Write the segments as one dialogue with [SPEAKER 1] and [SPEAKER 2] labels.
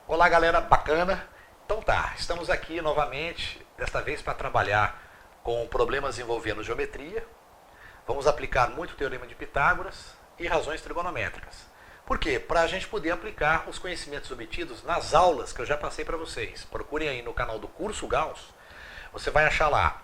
[SPEAKER 1] Olá galera, bacana? Então tá, estamos aqui novamente, desta vez para trabalhar com problemas envolvendo geometria. Vamos aplicar muito o Teorema de Pitágoras e razões trigonométricas. Por quê? Para a gente poder aplicar os conhecimentos obtidos nas aulas que eu já passei para vocês. Procurem aí no canal do Curso Gauss, você vai achar lá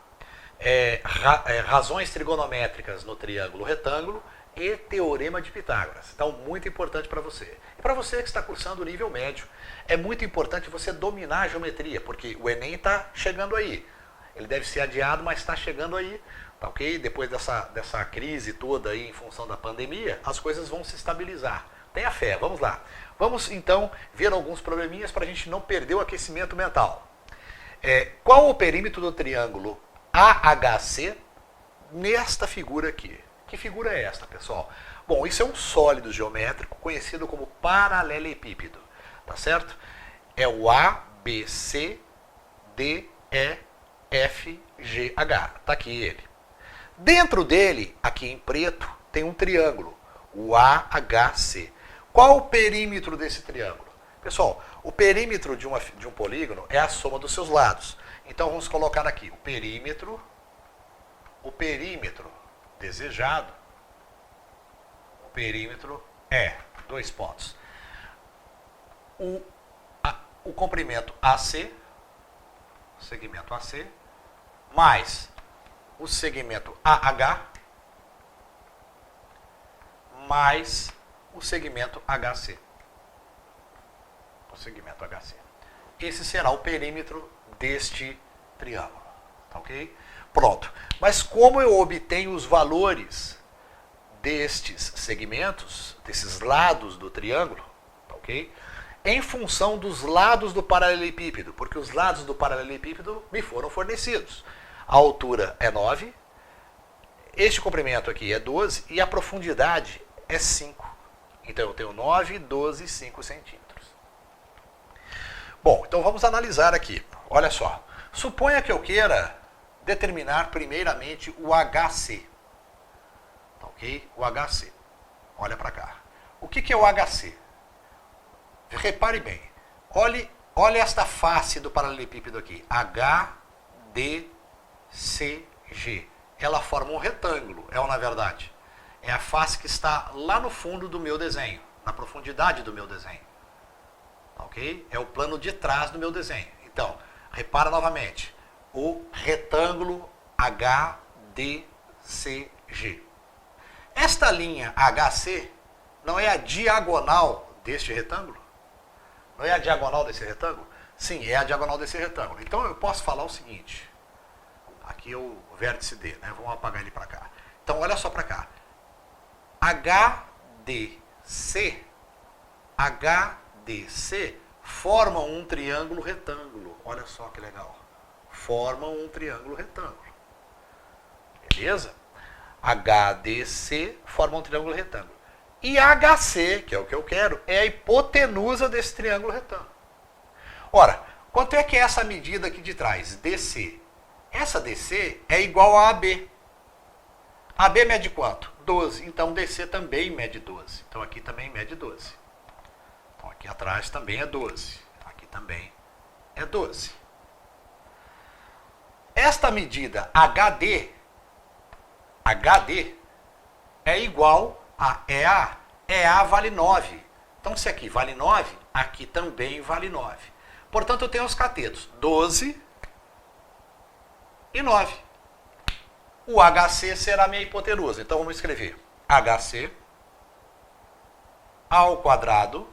[SPEAKER 1] razões trigonométricas no triângulo retângulo e Teorema de Pitágoras. Então, muito importante para você. E para você que está cursando o nível médio, é muito importante você dominar a geometria, porque o Enem está chegando aí. Ele deve ser adiado, mas está chegando aí. Tá ok? Depois dessa crise toda aí em função da pandemia, as coisas vão se estabilizar. Tenha fé, vamos lá. Vamos então ver alguns probleminhas para a gente não perder o aquecimento mental. Qual o perímetro do triângulo AHC nesta figura aqui? Que figura é esta, pessoal? Bom, isso é um sólido geométrico conhecido como paralelepípedo, tá certo? É o ABCDEFGH, tá aqui ele. Dentro dele, aqui em preto, tem um triângulo, o AHC. Qual o perímetro desse triângulo? Pessoal, o perímetro de um polígono é a soma dos seus lados. Então vamos colocar aqui o perímetro desejado, o perímetro é, dois pontos, o comprimento AC, segmento AC, mais o segmento AH, mais o segmento HC. O segmento HC. Esse será o perímetro deste triângulo. Tá ok? Pronto. Mas como eu obtenho os valores destes segmentos, desses lados do triângulo, tá ok? Em função dos lados do paralelepípedo, porque os lados do paralelepípedo me foram fornecidos. A altura é 9, este comprimento aqui é 12 e a profundidade é 5. Então eu tenho 9, 12, 5 centímetros. Bom, então vamos analisar aqui. Olha só. Suponha que eu queira determinar primeiramente o HC. Tá ok? O HC. Olha para cá. O que é o HC? Repare bem. Olhe esta face do paralelepípedo aqui. HDCG. Ela forma um retângulo, é ou na verdade? É a face que está lá no fundo do meu desenho, na profundidade do meu desenho. Ok? É o plano de trás do meu desenho. Então, repara novamente. O retângulo HDCG. Esta linha HC não é a diagonal deste retângulo? Não é a diagonal desse retângulo? Sim, é a diagonal desse retângulo. Então eu posso falar o seguinte. Aqui é o vértice D, né? Vamos apagar ele para cá. Então olha só para cá. HDC formam um triângulo retângulo. Olha só que legal. Formam um triângulo retângulo. Beleza? HDC forma um triângulo retângulo. E HC, que é o que eu quero, é a hipotenusa desse triângulo retângulo. Ora, quanto é que é essa medida aqui de trás? DC. Essa DC é igual a AB. AB mede quanto? 12. Então DC também mede 12. Então aqui também mede 12. Então aqui atrás também é 12. Aqui também é 12. Esta medida HD é igual a EA. EA vale 9. Então se aqui vale 9, aqui também vale 9. Portanto eu tenho os catetos 12 e 9. O HC será a minha hipotenusa. Então vamos escrever HC ao quadrado,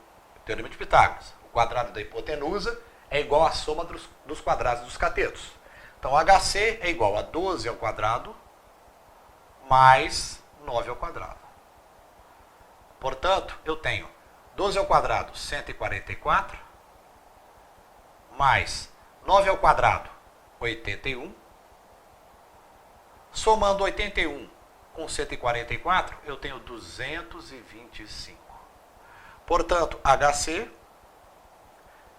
[SPEAKER 1] Teorema de Pitágoras. O quadrado da hipotenusa é igual à soma dos quadrados dos catetos. Então HC é igual a 12 ao quadrado mais 9 ao quadrado. Portanto, eu tenho 12 ao quadrado, 144, mais 9 ao quadrado, 81. Somando 81 com 144, eu tenho 225. Portanto, HC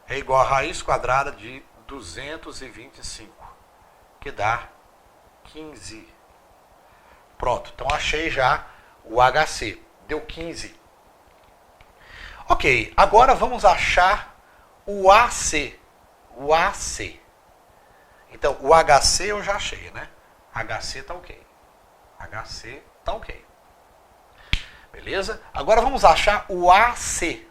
[SPEAKER 1] é igual a raiz quadrada de 225, que dá 15. Pronto, então achei já o HC. Deu 15. Ok, agora vamos achar o AC. O AC. Então, o HC eu já achei, né? HC tá ok. HC tá ok. Beleza? Agora vamos achar o AC.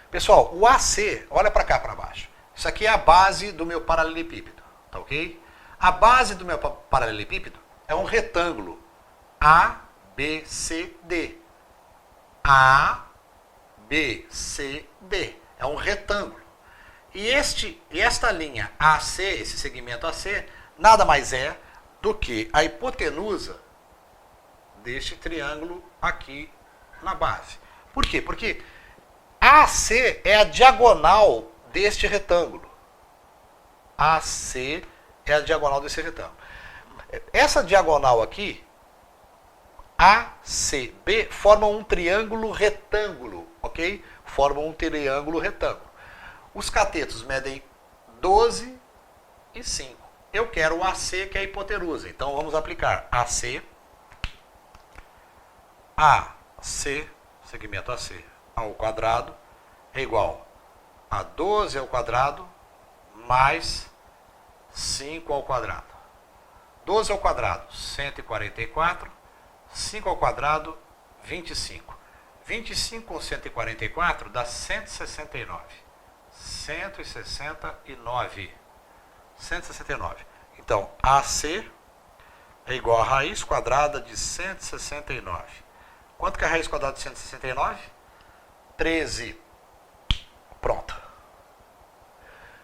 [SPEAKER 1] Pessoal, o AC, olha para cá para baixo. Isso aqui é a base do meu paralelepípedo, tá ok? A base do meu paralelepípedo é um retângulo ABCD. ABCD. É um retângulo. E esta linha AC, esse segmento AC, nada mais é do que a hipotenusa deste triângulo aqui na base. Por quê? Porque AC é a diagonal deste retângulo. AC é a diagonal desse retângulo. Essa diagonal aqui, ACB, formam um triângulo retângulo, ok? Formam um triângulo retângulo. Os catetos medem 12 e 5. Eu quero o AC, que é a hipotenusa. Então vamos aplicar AC, segmento AC ao quadrado, é igual a 12 ao quadrado mais 5 ao quadrado. 12 ao quadrado, 144. 5 ao quadrado, 25. 25 com 144 dá 169. 169. 169. Então, AC é igual a raiz quadrada de 169. Quanto que é a raiz quadrada de 169? 13. Pronto.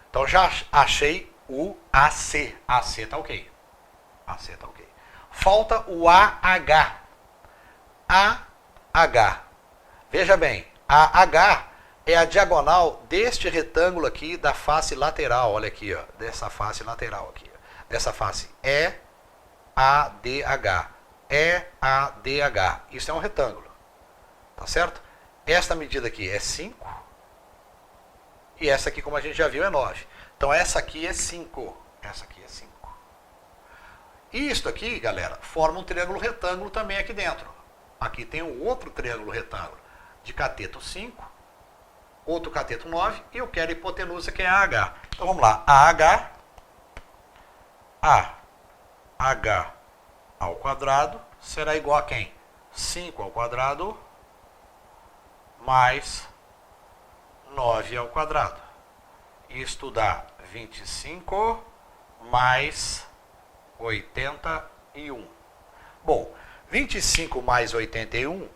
[SPEAKER 1] Então, já achei o AC. AC está ok. AC está ok. Falta o AH. AH. Veja bem, AH é a diagonal deste retângulo aqui da face lateral. Olha aqui, ó, dessa face lateral aqui. Dessa face EADH. EADH. Isso é um retângulo. Tá certo? Esta medida aqui é 5. E essa aqui, como a gente já viu, é 9. Então essa aqui é 5. Essa aqui é 5. E isto aqui, galera, forma um triângulo retângulo também aqui dentro. Aqui tem um outro triângulo retângulo de cateto 5, outro cateto 9, e eu quero a hipotenusa, que é AH. Então vamos lá, AH ao quadrado será igual a quem? 5 ao quadrado mais 9 ao quadrado. Isto dá 25 mais 81. Bom, 25 mais 81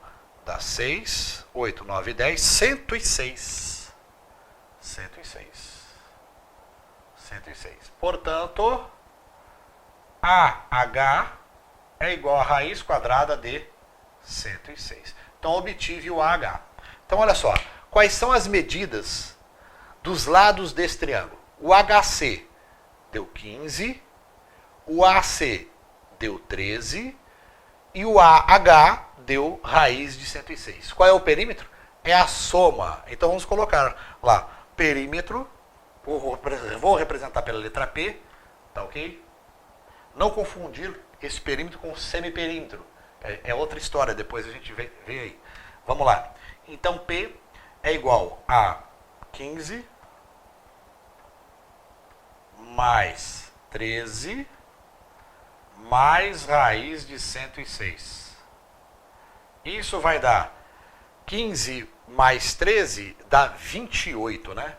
[SPEAKER 1] dá 6, 8, 9, 10, 106. 106. 106. Portanto, AH é igual a raiz quadrada de 106. Então, obtive o AH. Então, olha só. Quais são as medidas dos lados desse triângulo? O HC deu 15. O AC deu 13 e o AH deu raiz de 106. Qual é o perímetro? É a soma. Então vamos colocar lá, perímetro, vou representar pela letra P, tá ok? Não confundir esse perímetro com semiperímetro. É outra história, depois a gente vê aí. Vamos lá. Então P é igual a 15 mais 13 mais raiz de 106. Isso vai dar 15 mais 13 dá 28, né?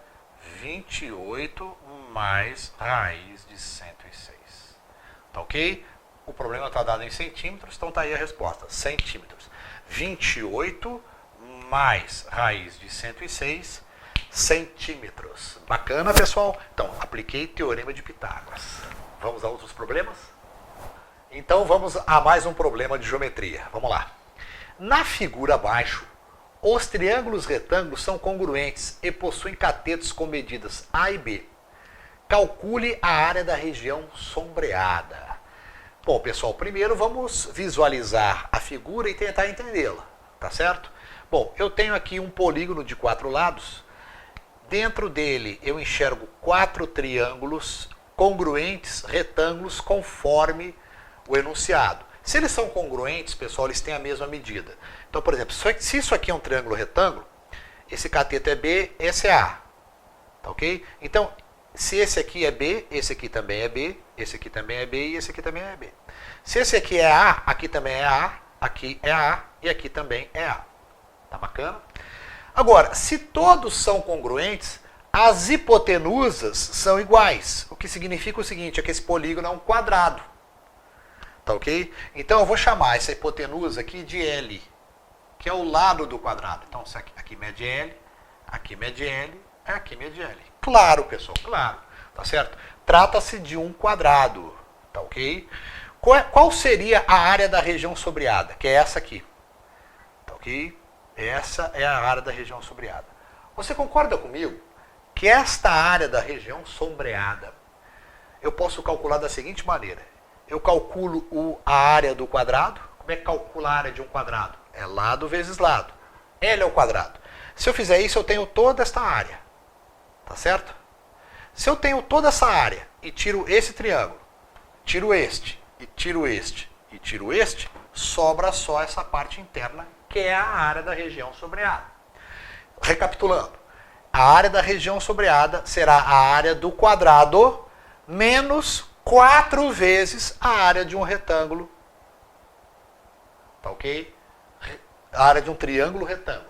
[SPEAKER 1] 28 mais raiz de 106. Tá ok? O problema está dado em centímetros, então tá aí a resposta. Centímetros. 28 mais raiz de 106 centímetros. Bacana, pessoal? Então, apliquei teorema de Pitágoras. Vamos a outros problemas? Então vamos a mais um problema de geometria. Vamos lá. Na figura abaixo, os triângulos retângulos são congruentes e possuem catetos com medidas A e B. Calcule a área da região sombreada. Bom, pessoal, primeiro vamos visualizar a figura e tentar entendê-la, tá certo? Bom, eu tenho aqui um polígono de 4 lados. Dentro dele eu enxergo 4 triângulos congruentes, retângulos, conforme o enunciado. Se eles são congruentes, pessoal, eles têm a mesma medida. Então, por exemplo, se isso aqui é um triângulo retângulo, esse cateto é B, esse é A. Tá ok? Então, se esse aqui é B, esse aqui também é B, esse aqui também é B e esse aqui também é B. Se esse aqui é A, aqui também é A, aqui é A e aqui também é A. Tá bacana? Agora, se todos são congruentes, as hipotenusas são iguais. O que significa o seguinte, é que esse polígono é um quadrado. Tá ok? Então eu vou chamar essa hipotenusa aqui de L, que é o lado do quadrado. Então aqui mede L, aqui mede L, aqui mede L. Claro, pessoal, claro. Tá certo? Trata-se de um quadrado. Tá ok? Qual seria a área da região sombreada? Que é essa aqui. Tá ok? Essa é a área da região sombreada. Você concorda comigo que esta área da região sombreada eu posso calcular da seguinte maneira. Eu calculo a área do quadrado. Como é que calcula a área de um quadrado? É lado vezes lado. L ao quadrado. Se eu fizer isso, eu tenho toda esta área. Tá certo? Se eu tenho toda essa área e tiro esse triângulo, tiro este, e tiro este, e tiro este, sobra só essa parte interna, que é a área da região sombreada. Recapitulando, a área da região sombreada será a área do quadrado menos 4 vezes a área de um retângulo. Tá ok? A área de um triângulo retângulo.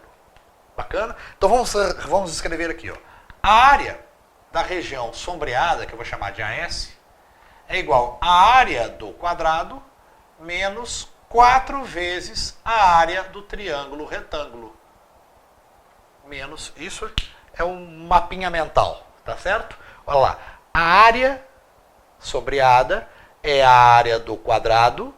[SPEAKER 1] Bacana? Então vamos escrever aqui. Ó. A área da região sombreada, que eu vou chamar de AS, é igual à área do quadrado menos 4 vezes a área do triângulo retângulo. Menos, isso é um mapinha mental, tá certo? Olha lá, a área sombreada é a área do quadrado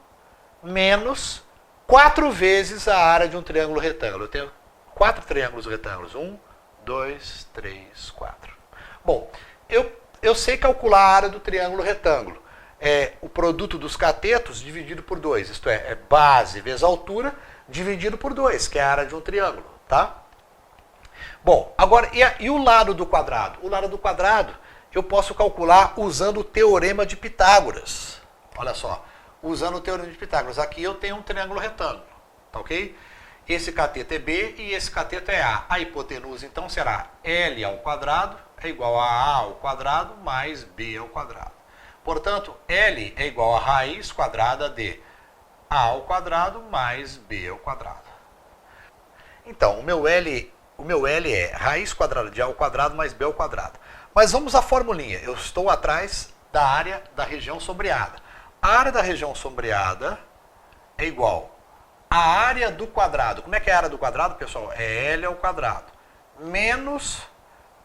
[SPEAKER 1] menos 4 vezes a área de um triângulo retângulo. Eu tenho 4 triângulos retângulos. 1, 2, 3, 4. Bom, eu sei calcular a área do triângulo retângulo. É o produto dos catetos dividido por 2. Isto é base vezes altura dividido por 2, que é a área de um triângulo. Tá? Bom, agora, e o lado do quadrado? O lado do quadrado eu posso calcular usando o teorema de Pitágoras. Olha só, usando o teorema de Pitágoras. Aqui eu tenho um triângulo retângulo, tá ok? Esse cateto é B e esse cateto é A. A hipotenusa, então, será L ao quadrado é igual a A ao quadrado mais B ao quadrado. Portanto, L é igual a raiz quadrada de A ao quadrado mais B ao quadrado. Então, o meu L é raiz quadrada de A ao quadrado mais B ao quadrado. Mas vamos à formulinha. Eu estou atrás da área da região sombreada. A área da região sombreada é igual à área do quadrado. Como é que é a área do quadrado, pessoal? É L ao quadrado. Menos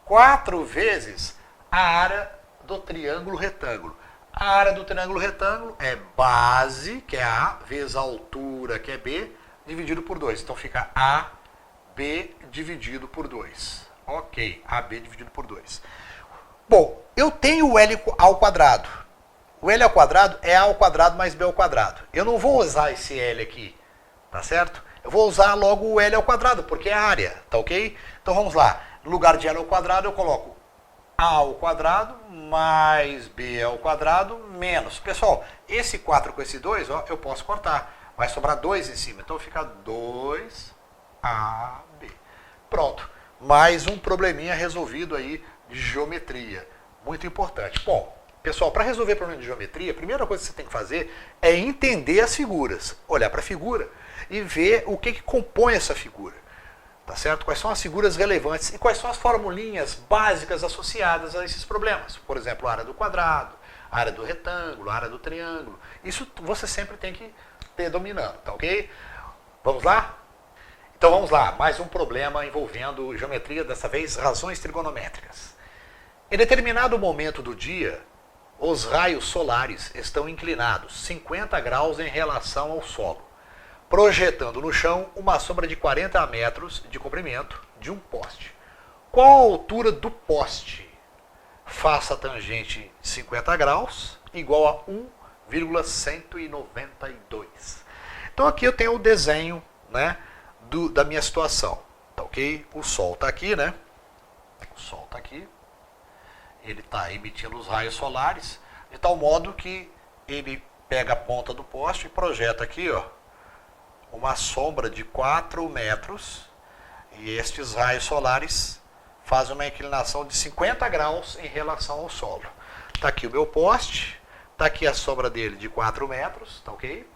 [SPEAKER 1] 4 vezes a área do triângulo retângulo. A área do triângulo retângulo é base, que é A, vezes a altura, que é B, dividido por 2. Então fica AB dividido por 2. Ok, AB dividido por 2. Bom, eu tenho o L ao quadrado. O L ao quadrado é A ao quadrado mais B ao quadrado. Eu não vou usar esse L aqui, tá certo? Eu vou usar logo o L ao quadrado, porque é a área, tá ok? Então vamos lá. No lugar de L ao quadrado eu coloco A ao quadrado mais B ao quadrado menos. Pessoal, esse 4 com esse 2, ó, eu posso cortar. Vai sobrar 2 em cima. Então fica 2AB. Pronto. Mais um probleminha resolvido aí de geometria. Muito importante. Bom, pessoal, para resolver problema de geometria, a primeira coisa que você tem que fazer é entender as figuras. Olhar para a figura e ver o que compõe essa figura. Tá certo? Quais são as figuras relevantes e quais são as formulinhas básicas associadas a esses problemas. Por exemplo, a área do quadrado, a área do retângulo, a área do triângulo. Isso você sempre tem que ter dominando, tá ok? Vamos lá? Então vamos lá, mais um problema envolvendo geometria, dessa vez razões trigonométricas. Em determinado momento do dia, os raios solares estão inclinados 50 graus em relação ao solo, projetando no chão uma sombra de 40 metros de comprimento de um poste. Qual a altura do poste? Faça a tangente de 50 graus igual a 1,192. Então aqui eu tenho o desenho, né, da minha situação, tá ok? O Sol está aqui, né? O Sol está aqui. Ele está emitindo os raios solares de tal modo que ele pega a ponta do poste e projeta aqui, ó, uma sombra de 4 metros, e estes raios solares faz uma inclinação de 50 graus em relação ao solo. Está aqui o meu poste, está aqui a sombra dele de 4 metros, tá ok?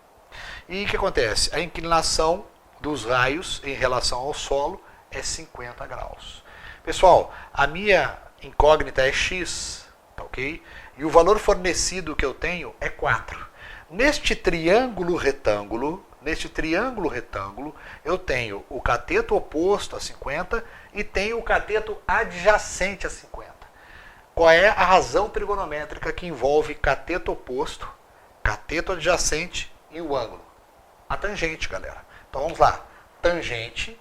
[SPEAKER 1] E o que acontece? A inclinação dos raios em relação ao solo é 50 graus. Pessoal, a minha incógnita é x, tá ok? E o valor fornecido que eu tenho é 4. Neste triângulo retângulo, eu tenho o cateto oposto a 50 e tenho o cateto adjacente a 50. Qual é a razão trigonométrica que envolve cateto oposto, cateto adjacente e o ângulo? A tangente, galera. Então vamos lá. Tangente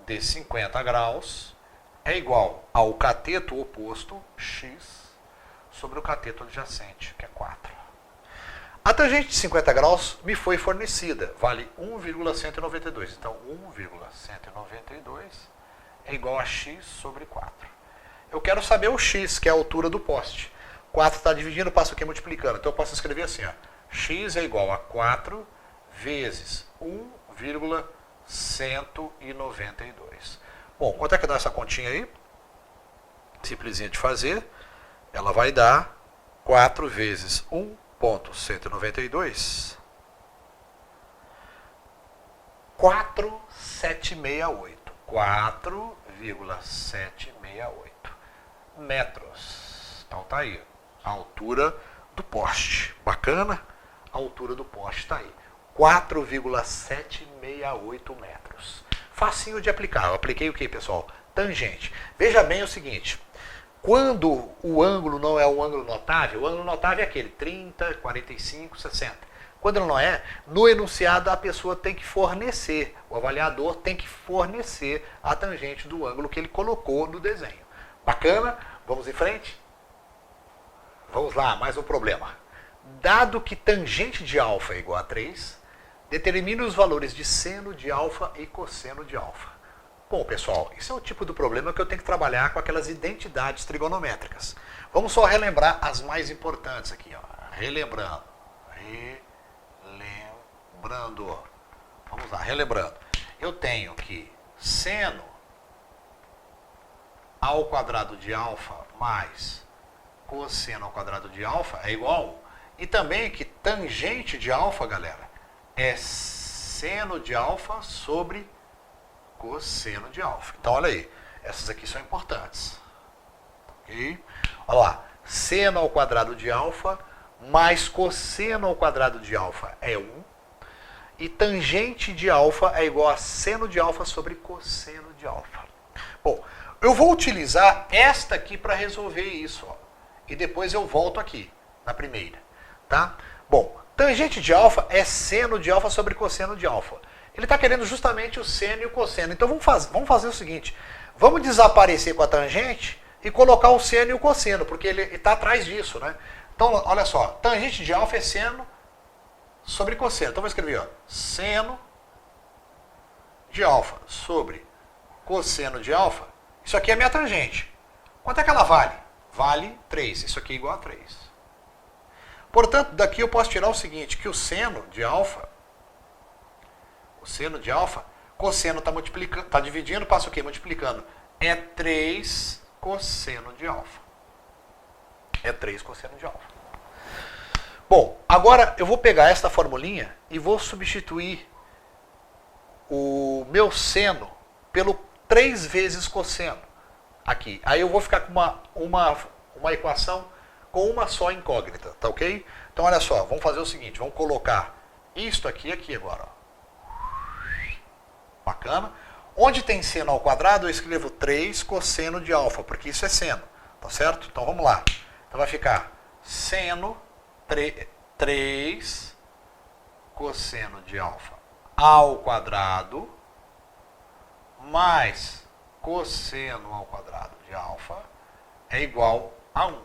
[SPEAKER 1] de 50 graus é igual ao cateto oposto, x, sobre o cateto adjacente, que é 4. A tangente de 50 graus me foi fornecida, vale 1,192. Então, 1,192 é igual a x sobre 4. Eu quero saber o x, que é a altura do poste. 4 está dividindo, passa o que multiplicando. Então, eu posso escrever assim, ó, x é igual a 4 vezes 1,192. Bom, quanto é que dá essa continha aí? Simplesinha de fazer. Ela vai dar 4 vezes 1,192. 4,768. 4,768 metros. Então tá aí. A altura do poste. Bacana? A altura do poste está aí. 4,768 metros. Facinho de aplicar. Eu apliquei o que, pessoal? Tangente. Veja bem o seguinte. Quando o ângulo não é um ângulo notável, o ângulo notável é aquele 30, 45, 60. Quando ele não é, no enunciado a pessoa tem que fornecer, o avaliador tem que fornecer a tangente do ângulo que ele colocou no desenho. Bacana? Vamos em frente? Vamos lá, mais um problema. Dado que tangente de alfa é igual a 3, determine os valores de seno de alfa e cosseno de alfa. Bom, pessoal, isso é o tipo do problema que eu tenho que trabalhar com aquelas identidades trigonométricas. Vamos só relembrar as mais importantes aqui, ó. Relembrando. Vamos lá, relembrando. Eu tenho que seno ao quadrado de alfa mais cosseno ao quadrado de alfa é igual a 1. E também que tangente de alfa, galera, é seno de alfa sobre cosseno de alfa. Então, olha aí. Essas aqui são importantes. Ok? Olha lá. Seno ao quadrado de alfa mais cosseno ao quadrado de alfa é 1. E tangente de alfa é igual a seno de alfa sobre cosseno de alfa. Bom, eu vou utilizar esta aqui para resolver isso. Ó. E depois eu volto aqui, na primeira. Tá? Bom, tangente de alfa é seno de alfa sobre cosseno de alfa. Ele está querendo justamente o seno e o cosseno. Então vamos fazer o seguinte. Vamos desaparecer com a tangente e colocar o seno e o cosseno, porque ele está atrás disso, né? Então, olha só. Tangente de alfa é seno sobre cosseno. Então vou escrever, ó, seno de alfa sobre cosseno de alfa. Isso aqui é minha tangente. Quanto é que ela vale? Vale 3. Isso aqui é igual a 3. Portanto, daqui eu posso tirar o seguinte, que o seno de alfa, cosseno está multiplicando, está dividindo, passa o quê? Multiplicando. É 3 cosseno de alfa. É 3 cosseno de alfa. Bom, agora eu vou pegar esta formulinha e vou substituir o meu seno pelo 3 vezes cosseno. Aqui. Aí eu vou ficar com uma equação com uma só incógnita, tá ok? Então olha só, vamos fazer o seguinte, vamos colocar isto aqui agora. Ó. Bacana? Onde tem seno ao quadrado, eu escrevo 3 cosseno de alfa, porque isso é seno, tá certo? Então vamos lá. Então vai ficar seno 3 cosseno de alfa ao quadrado mais cosseno ao quadrado de alfa é igual a 1.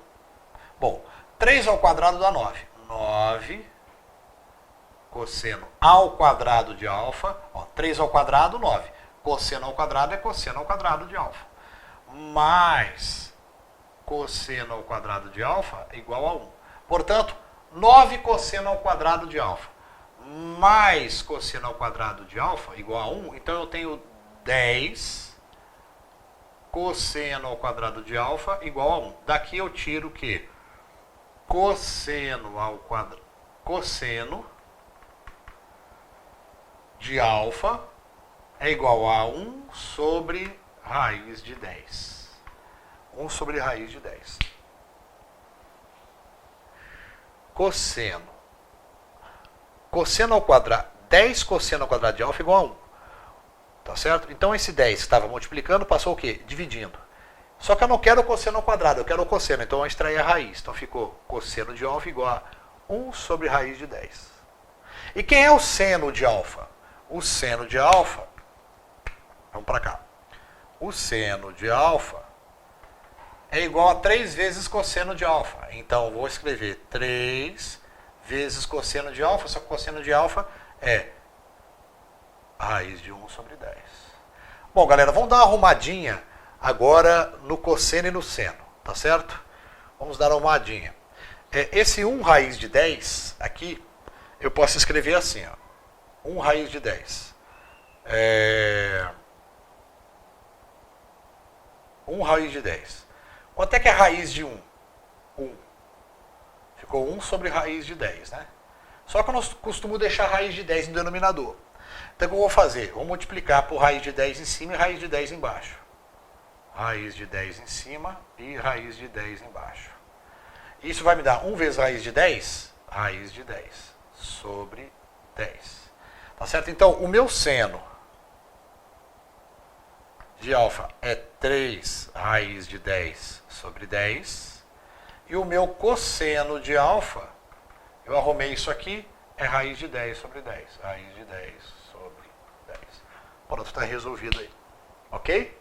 [SPEAKER 1] Bom, 3 ao quadrado dá 9. 9 cosseno ao quadrado de alfa. Ó, 3 ao quadrado, 9. Cosseno ao quadrado é cosseno ao quadrado de alfa. Mais cosseno ao quadrado de alfa é igual a 1. Portanto, 9 cosseno ao quadrado de alfa mais cosseno ao quadrado de alfa igual a 1. Então eu tenho 10 cosseno ao quadrado de alfa igual a 1. Daqui eu tiro o quê? Cosseno ao quadrado. Cosseno de alfa é igual a 1 sobre raiz de 10. 1 sobre raiz de 10. Cosseno. Cosseno ao quadrado. 10 cosseno ao quadrado de alfa igual a 1. Tá certo? Então esse 10 que estava multiplicando passou o quê? Dividindo. Só que eu não quero o cosseno ao quadrado, eu quero o cosseno. Então eu extrair a raiz. Então ficou cosseno de alfa igual a 1 sobre raiz de 10. E quem é o seno de alfa? O seno de alfa, vamos para cá. O seno de alfa é igual a 3 vezes cosseno de alfa. Então vou escrever 3 vezes cosseno de alfa, só que cosseno de alfa é raiz de 1 sobre 10. Bom, galera, vamos dar uma arrumadinha agora no cosseno e no seno, tá certo? Vamos dar uma arrumadinha. Esse 1 raiz de 10 aqui, eu posso escrever assim, ó. 1 raiz de 10. 1 raiz de 10. Quanto é que é raiz de 1? 1. Ficou 1 sobre raiz de 10, né? Só que eu não costumo deixar raiz de 10 no denominador. Então o que eu vou fazer? Vou multiplicar por raiz de 10 em cima e raiz de 10 embaixo. Raiz de 10 em cima e raiz de 10 embaixo. Isso vai me dar 1 vezes raiz de 10? Raiz de 10 sobre 10. Tá certo? Então, o meu seno de alfa é 3 raiz de 10 sobre 10. E o meu cosseno de alfa, eu arrumei isso aqui, é raiz de 10 sobre 10. Raiz de 10 sobre 10. Pronto, está resolvido aí. Ok?